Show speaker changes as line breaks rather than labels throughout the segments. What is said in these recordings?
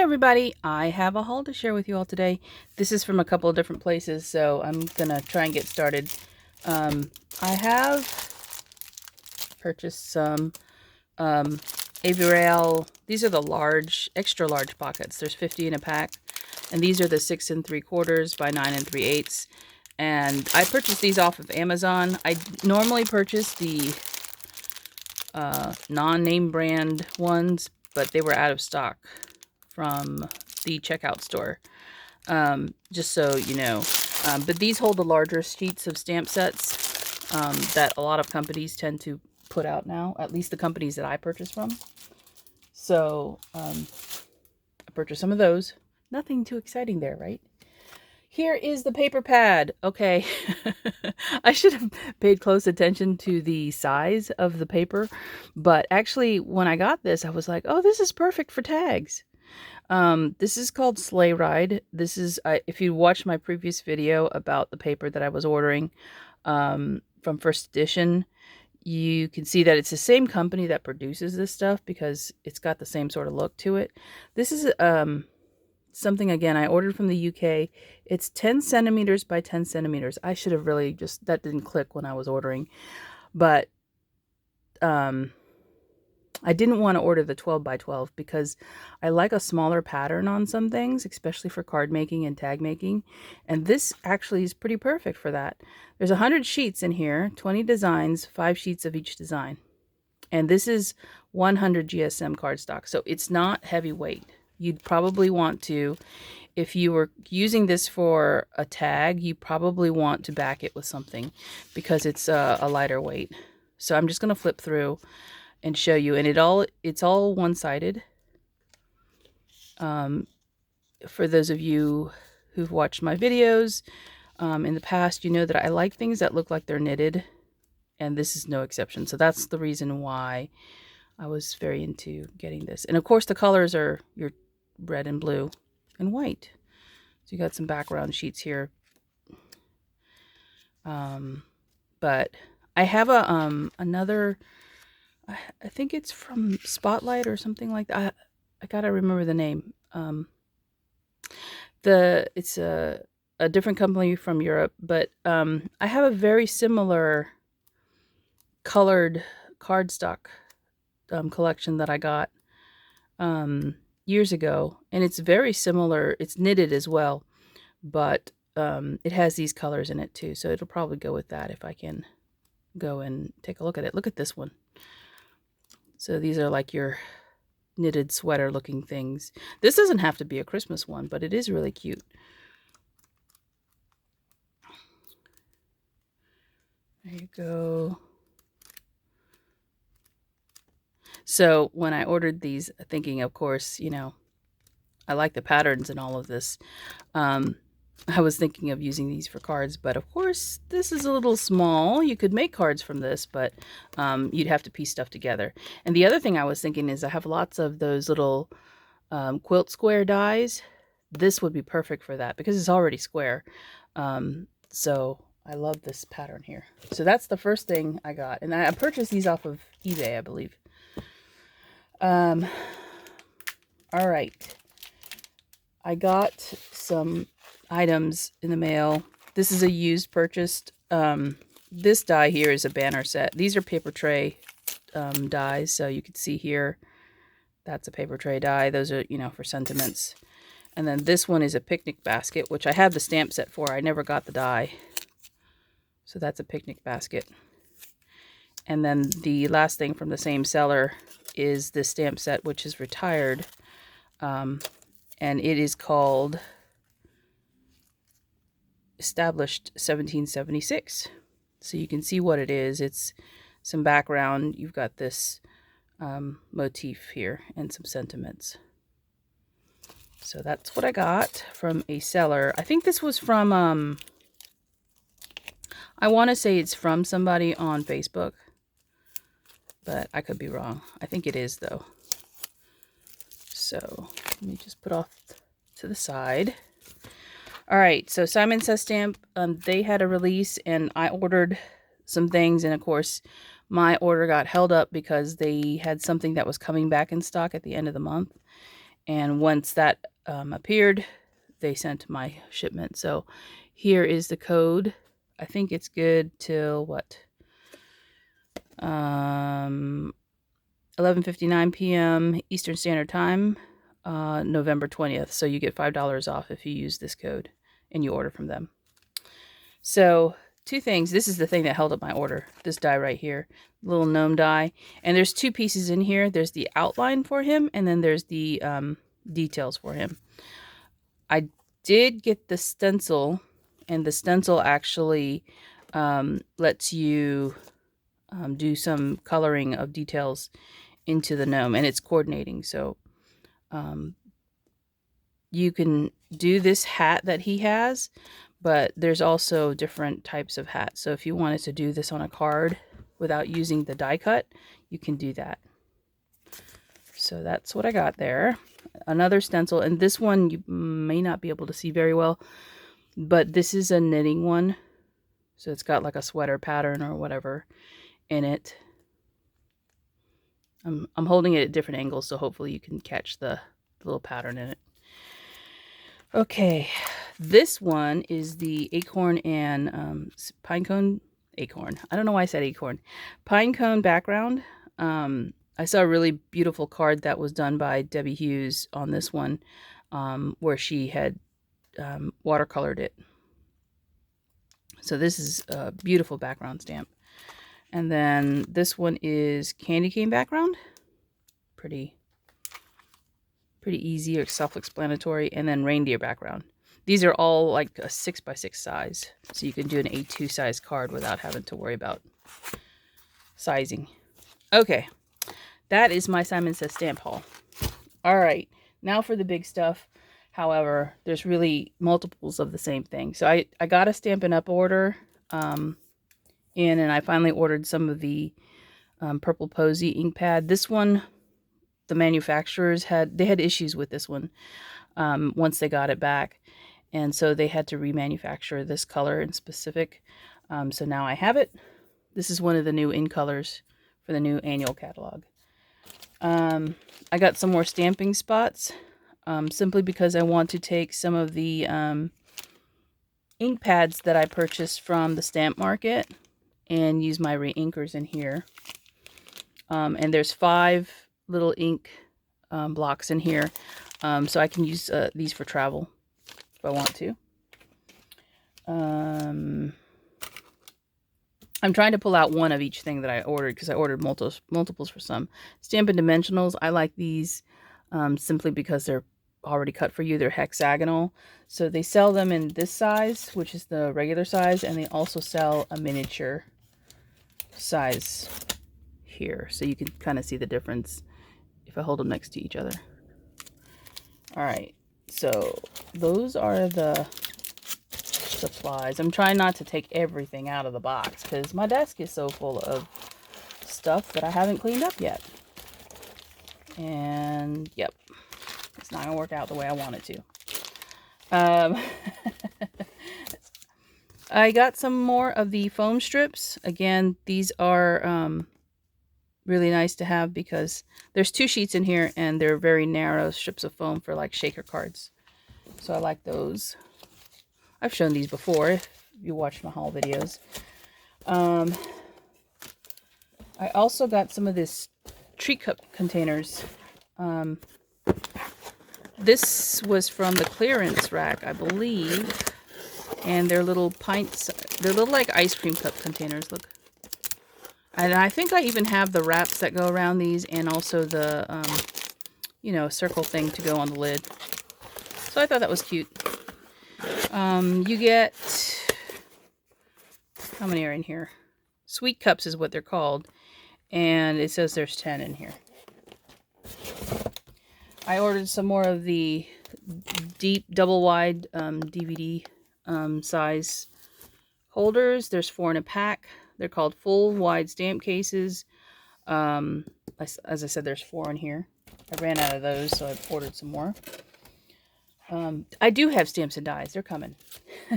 everybody, I have a haul to share with you all today. This is from a couple of different places, so I'm gonna try and get started. I have purchased some Aviral. These are the large, extra large pockets. There's 50 in a pack, and these are the 6 3/4 by 9 3/8. And I purchased these off of Amazon. I normally purchase the non-name brand ones, but they were out of stock from the checkout store, just so you know. But these hold the larger sheets of stamp sets that a lot of companies tend to put out now, at least the companies that I purchase from. So I purchased some of those. Nothing too exciting there, right? Here is the paper pad. Okay, I should have paid close attention to the size of the paper, but actually when I got this, I was like, oh, this is perfect for tags. This is called Sleigh Ride. This is, if you watched my previous video about the paper that I was ordering from First Edition, you can see that it's the same company that produces this stuff because it's got the same sort of look to it. This is something, again, I ordered from the UK. It's 10 centimeters by 10 centimeters. I should have really just, that didn't click when I was ordering, but I didn't want to order the 12 by 12 because I like a smaller pattern on some things, especially for card making and tag making. And this actually is pretty perfect for that. There's 100 sheets in here, 20 designs, 5 sheets of each design. And this is 100 GSM cardstock, so it's not heavyweight. You'd probably want to, if you were using this for a tag, you probably want to back it with something because it's a lighter weight. So I'm just going to flip through and show you, and it's all one-sided. For those of you who've watched my videos in the past, you know that I like things that look like they're knitted, and this is no exception. So that's the reason why I was very into getting this. And of course the colors are your red and blue and white. So you got some background sheets here. But I have a another, I think it's from Spotlight or something like that. I gotta remember the name. It's a different company from Europe, but I have a very similar colored cardstock collection that I got years ago, and it's very similar. It's knitted as well, but it has these colors in it too, so it'll probably go with that if I can go and take a look at it. Look at this one. So these are like your knitted sweater looking things. This doesn't have to be a Christmas one, but it is really cute. There you go. So when I ordered these, thinking, of course, you know, I like the patterns and all of this, I was thinking of using these for cards, but of course this is a little small. You could make cards from this, but you'd have to piece stuff together. And the other thing I was thinking is I have lots of those little quilt square dies. This would be perfect for that because it's already square. So I love this pattern here. So that's the first thing I got. And I purchased these off of eBay, I believe. All right. I got some items in the mail. This is a used purchased. This die here is a banner set. These are paper tray dies. So you can see here, that's a paper tray die. Those are, you know, for sentiments. And then this one is a picnic basket, which I have the stamp set for. I never got the die. So that's a picnic basket. And then the last thing from the same seller is the stamp set, which is retired. And it is called Established 1776. So you can see what it is. It's some background. You've got this motif here and some sentiments. So that's what I got from a seller. I think this was from, I want to say it's from somebody on Facebook, but I could be wrong. I think it is, though. So let me just put off to the side. All right, so Simon Says Stamp, they had a release, and I ordered some things, and of course, my order got held up because they had something that was coming back in stock at the end of the month, And once that appeared, they sent my shipment. So here is the code. I think it's good till what? 11:59 p.m. Eastern Standard Time, November 20th. So you get $5 off if you use this code and you order from them. So 2 things. This is the thing that held up my order. This die right here, little gnome die. And there's 2 pieces in here. There's the outline for him, and then there's the details for him. I did get the stencil, and the stencil actually lets you do some coloring of details into the gnome, and it's coordinating. So you can do this hat that he has, but there's also different types of hats. So if you wanted to do this on a card without using the die cut, you can do that. So that's what I got there. Another stencil, and this one you may not be able to see very well, but this is a knitting one. So it's got like a sweater pattern or whatever in it. I'm holding it at different angles, so hopefully you can catch the little pattern in it. Okay, this one is the acorn and pinecone acorn. I don't know why I said acorn. Pinecone background. I saw a really beautiful card that was done by Debbie Hughes on this one, where she had watercolored it. So this is a beautiful background stamp. And then this one is candy cane background. Pretty easy or self-explanatory. And then reindeer background. These are all like a 6x6 size. So you can do an A2 size card without having to worry about sizing. Okay. That is my Simon Says stamp haul. All right. Now for the big stuff. However, there's really multiples of the same thing. So I got a Stampin' Up order in, and I finally ordered some of the Purple Posy ink pad. This one, the manufacturers had issues with this one once they got it back. And so they had to remanufacture this color in specific. So now I have it. This is one of the new in colors for the new annual catalog. I got some more stamping spots. Simply because I want to take some of the ink pads that I purchased from the stamp market and use my re-inkers in here. And there's 5 little ink blocks in here, so I can use these for travel if I want to. I'm trying to pull out one of each thing that I ordered because I ordered multiples for some. Stampin' Dimensionals, I like these simply because they're already cut for you. They're hexagonal. So they sell them in this size, which is the regular size, and they also sell a miniature size here. So you can kind of see the difference if I hold them next to each other. All right. So those are the supplies. I'm trying not to take everything out of the box because my desk is so full of stuff that I haven't cleaned up yet. And yep, it's not gonna work out the way I want it to. I got some more of the foam strips. Again, these are really nice to have because there's 2 sheets in here and they're very narrow strips of foam for like shaker cards. So I like those. I've shown these before if you watch my haul videos. I also got some of this treat cup containers. This was from the clearance rack, I believe. And they're little pints. They're little like ice cream cup containers. Look. And I think I even have the wraps that go around these and also the, you know, circle thing to go on the lid. So I thought that was cute. You get, how many are in here? Sweet cups is what they're called. And it says there's 10 in here. I ordered some more of the deep double wide DVD size holders. There's 4 in a pack. They're called full wide stamp cases. As I said, there's 4 in here. I ran out of those, so I ordered some more. I do have stamps and dies. They're coming.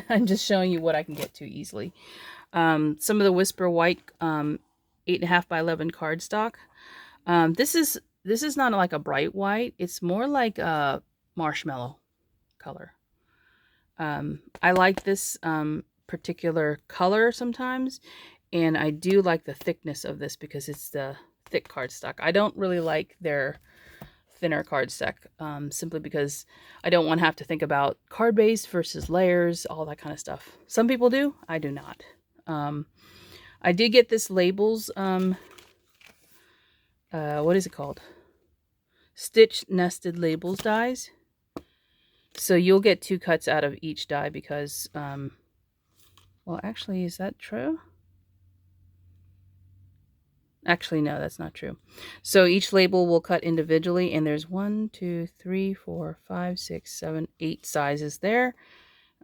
I'm just showing you what I can get to easily. Some of the Whisper White 8.5 by 11 cardstock. This is this is not like a bright white. It's more like a marshmallow color. I like this particular color sometimes, and I do like the thickness of this because it's the thick cardstock. I don't really like their thinner cardstock, simply because I don't want to have to think about card base versus layers, all that kind of stuff. Some people do, I do not. I did get this labels, what is it called? Stitch nested labels dies. So you'll get 2 cuts out of each die because, well, actually, is that true? Actually, no, that's not true. So each label will cut individually, and there's 1, 2, 3, 4, 5, 6, 7, 8 sizes there.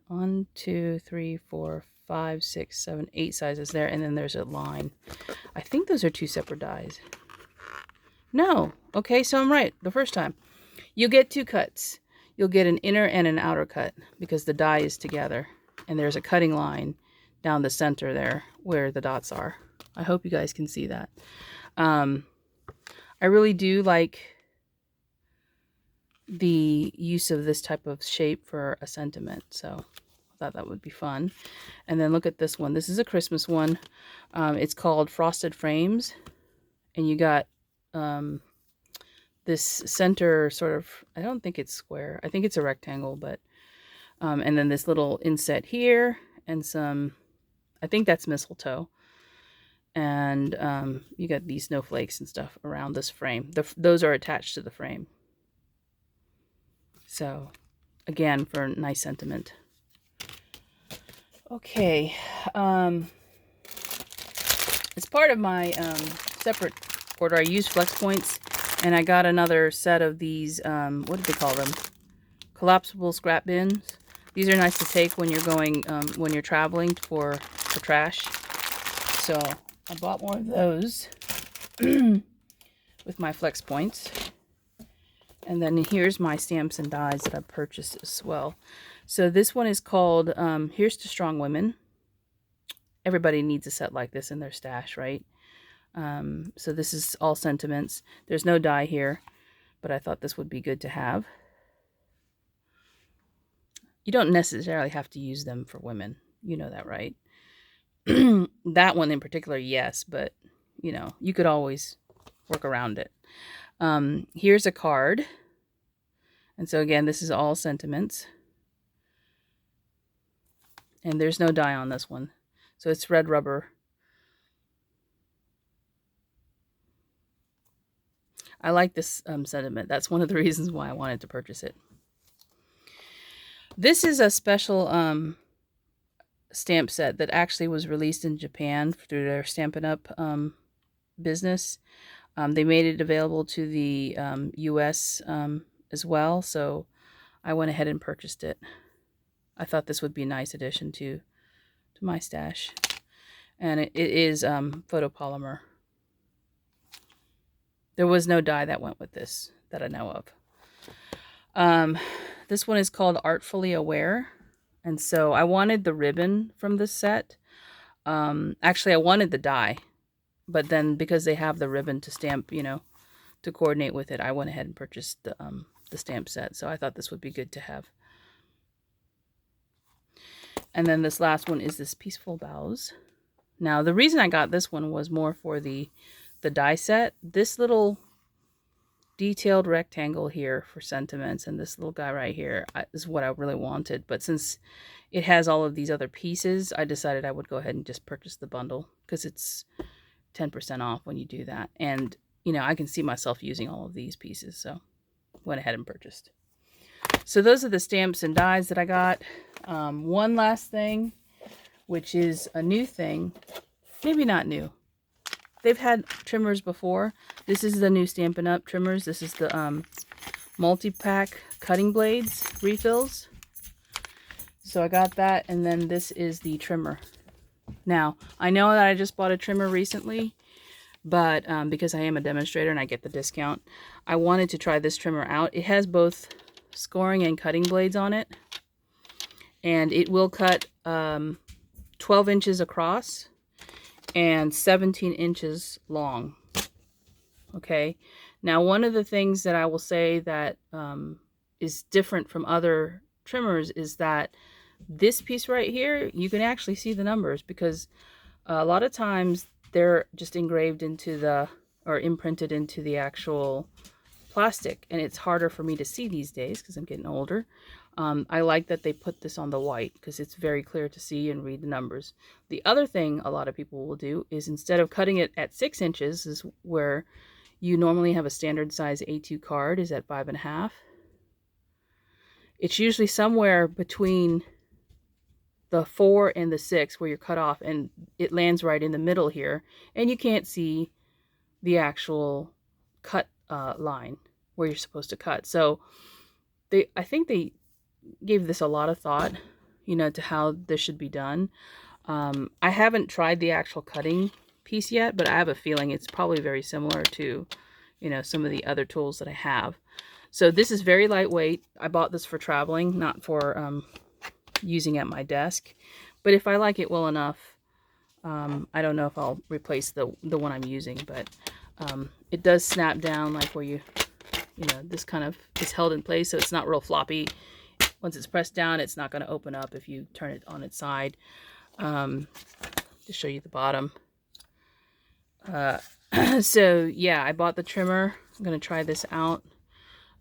1, 2, 3, 4, 5, 6, 7, 8 sizes there, and then there's a line. I think those are 2 separate dies. No. Okay, so I'm right the first time. You get 2 cuts. You'll get an inner and an outer cut because the die is together. And there's a cutting line down the center there where the dots are. I hope you guys can see that. I really do like the use of this type of shape for a sentiment. So I thought that would be fun. And then look at this one. This is a Christmas one. It's called Frosted Frames. And you got this center sort of, I don't think it's square. I think it's a rectangle, but, and then this little inset here and some, I think that's mistletoe. And you got these snowflakes and stuff around this frame. Those are attached to the frame. So, again, for nice sentiment. Okay. As part of my separate order, I used flex points, and I got another set of these, what did they call them? Collapsible scrap bins. These are nice to take when you're going, when you're traveling for trash. So I bought more of those with my flex points. And then here's my stamps and dies that I purchased as well. So this one is called Here's to Strong Women. Everybody needs a set like this in their stash, right? So this is all sentiments. There's no die here, but I thought this would be good to have. You don't necessarily have to use them for women. You know that, right? That one in particular, yes, but you know, you could always work around it. Here's a card. And so again, this is all sentiments. And there's no die on this one. So it's red rubber. I like this sentiment. That's one of the reasons why I wanted to purchase it. This is a special stamp set that actually was released in Japan through their Stampin' Up business. They made it available to the US as well, so I went ahead and purchased it. I thought this would be a nice addition to my stash. And it is photopolymer. There was no die that went with this that I know of. This one is called Artfully Aware. And so I wanted the ribbon from this set. Actually, I wanted the die. But then because they have the ribbon to stamp, you know, to coordinate with it, I went ahead and purchased the stamp set. So I thought this would be good to have. And then this last one is this Peaceful Boughs. Now, the reason I got this one was more for the die set. This little detailed rectangle here for sentiments and this little guy right here is what I really wanted. But since it has all of these other pieces, I decided I would go ahead and just purchase the bundle because it's 10% off when you do that. And, you know, I can see myself using all of these pieces, so went ahead and purchased. So those are the stamps and dies that I got. One last thing, which is a new thing. Maybe not new. They've had trimmers before. This is the new Stampin' Up trimmers. This is the multi-pack cutting blades refills. So I got that, and then this is the trimmer. Now, I know that I just bought a trimmer recently, but because I am a demonstrator and I get the discount, I wanted to try this trimmer out. It has both scoring and cutting blades on it, and it will cut 12 inches across and 17 inches long. Okay, Now, one of the things that I will say that is different from other trimmers is that this piece right here, you can actually see the numbers, because a lot of times they're just engraved into the, or imprinted into the actual plastic, and it's harder for me to see these days because I'm getting older. I like that they put this on the white because it's very clear to see and read the numbers. The other thing a lot of people will do is, instead of cutting it at 6 inches, is where you normally have a standard size A2 card is at 5.5. It's usually somewhere between the 4 and the 6 where you're cut off, and it lands right in the middle here, and you can't see the actual cut line where you're supposed to cut. So I think they gave this a lot of thought, you know, to how this should be done. I haven't tried the actual cutting piece yet, but I have a feeling it's probably very similar to, you know, some of the other tools that I have. So this is very lightweight. I bought this for traveling, not for using at my desk. But if I like it well enough, I don't know if I'll replace the one I'm using, but it does snap down, like where you know, this kind of is held in place, so it's not real floppy. Once it's pressed down, it's not going to open up if you turn it on its side. To show you the bottom. So yeah, I bought the trimmer. I'm going to try this out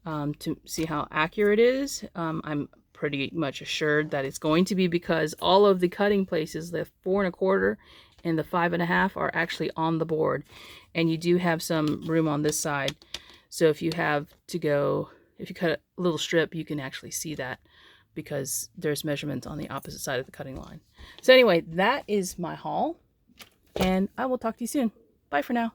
to see how accurate it is. I'm pretty much assured that it's going to be, because all of the cutting places, the 4 1/4 and the 5.5, are actually on the board, and you do have some room on this side. So if you have to go, if you cut a little strip, you can actually see that, because there's measurements on the opposite side of the cutting line. So anyway, that is my haul, and I will talk to you soon. Bye for now.